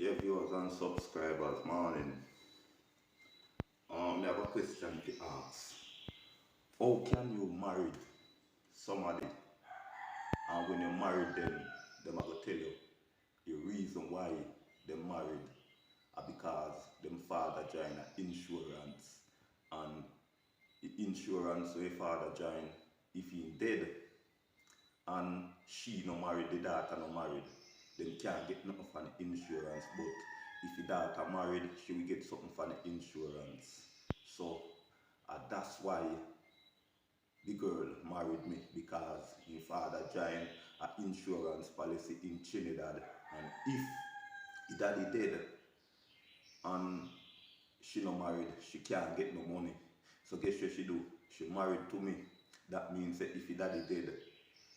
Yeah, viewers and subscribers, morning. I have a question to ask. How can you marry somebody and when you marry them are gonna tell you the reason why they married are because them father joined insurance and the insurance where father joined if he dead and she no married, the daughter no married, them can't get nothing from the insurance. But if the daughter married, she will get something from the insurance. So that's why the girl married me because my father joined an insurance policy in Trinidad, and if the daddy dead and she no married, she can't get no money. So guess what she do? She married to me. That means that if the daddy dead,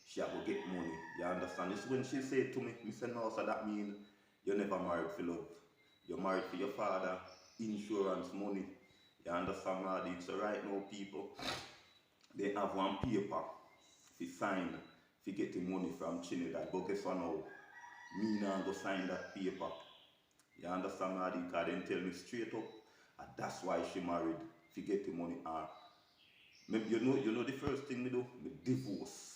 she have to get money. You understand? This when she said to me, I said no, so that means you never married for love. You're married for your father, insurance money. You understand all this? So right now people, they have one paper to sign to get the money from Trinidad. But guess what now? Me now go sign that paper. You understand all this? Because they tell me straight up, and that's why she married to get the money. You know the first thing me do? Me divorce.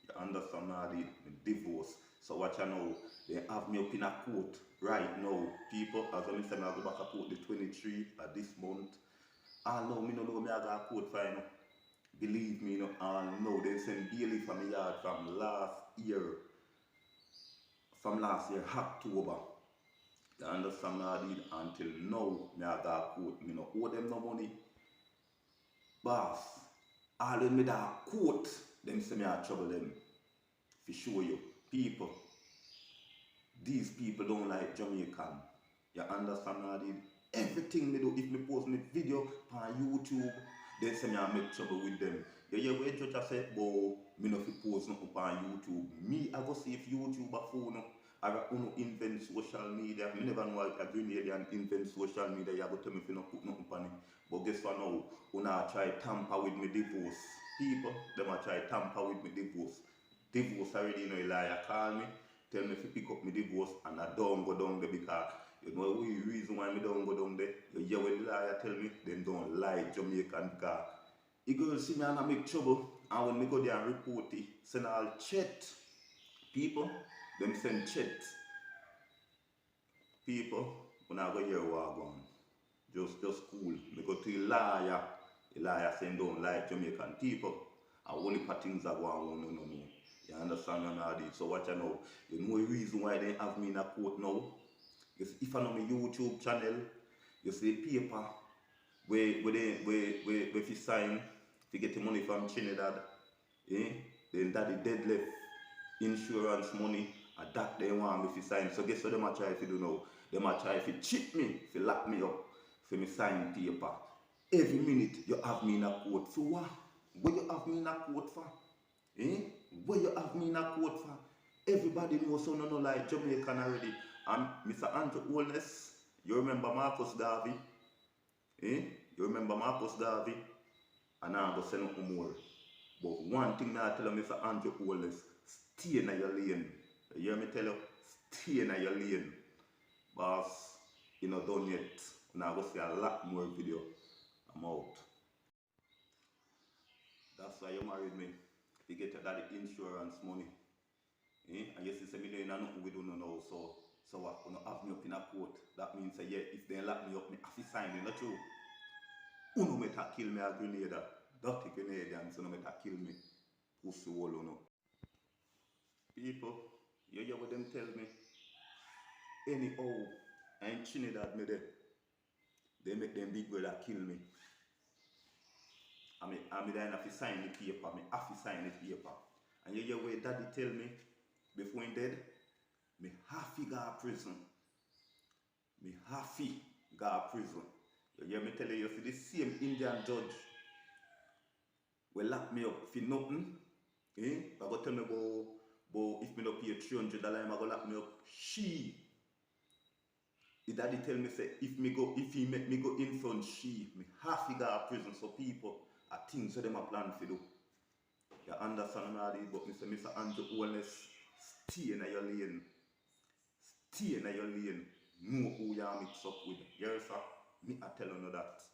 You understand all this? Me divorce. So watch you now, they have me up in a court right now. People, as I said, I go back to court the 23 of this month. And now me no know me I got a court final. Believe me, no, and now they send daily from my yard from last year, October. You understand all this? Until now, me I got a court. Me no owe them no money. Boss, all when me da court, them say me I trouble them. For show you, people, these people don't like Jamaican. You understand all this? Everything me do, if me post me video on YouTube, they say me I make trouble with them. You hear what judge I say, but me no fi post nothing on YouTube. Me I go see if YouTube a phone or uno invent social media. Me never know a Grenadian invent social media. You go tell me if you no put nothing on it. But guess what now? Una try tamper with me divorce. People, them a try tamper with me divorce. Divorce already, you know, a liar call me, tell me if you pick up my divorce and I don't go down there because you know the reason why I don't go down there. You hear what the liar tell me, them don't like Jamaican because the girl see me and I make trouble, and when me go there and report it, send all chat. People, them send chat. People, when I go hear what going, just cool. Me go to the liar saying don't like Jamaican people, and only for things are going on, no. You understand and all this. So watch you know. You know the reason why they have me in a court now. You see, if I know my YouTube channel, you see the paper where you sign to get the money from Trinidad. Then daddy dead left insurance money, and that they want me to sign. So guess what them a try to do now? Them a try to cheat me, to lock me up, for me sign paper. Every minute you have me in a court. For what? What you have me in a court for? What you have me in a court for? Everybody knows so no like Jamaican already. And Mr. Andrew Holness, you remember Marcus Garvey? You remember Marcus Garvey? And I'm going to say nothing more. But one thing I tell you, Mr. Andrew Holness, stay in your lane. You hear me tell you? Stay in your lane. Boss, you not done yet. Now I'm going to see a lot more video. I'm out. That's why you married me. To get your daddy insurance money. And you see, say me doing nothing we don't know. So what? You have me up in a court. That means say, yeah, if they lock me up, me have to sign it, not true. Uno meta kill me a Grenada. Dirty Grenadians, uno meta kill me. Pussy wall, uno. People, you hear what them tell me? Anyhow, in Trinidad me there. They make them big brother kill me. I then have to sign the paper. I have to sign the paper. And you hear what daddy tell me before he dead? Me have to go to prison. Me have to go to prison. You hear me tell you, see the same Indian judge will lock me up for nothing. I go tell me about if me not pay $300, I go lock me up. The daddy tell me say if he make me go in front me have to go to prison. So people are things so them a plan to do. You understand all this? But Mr. Andrew Wallace, stay in your lane. Stay in your lane. know who you mix up with. Yes, sir. Me I tell you that.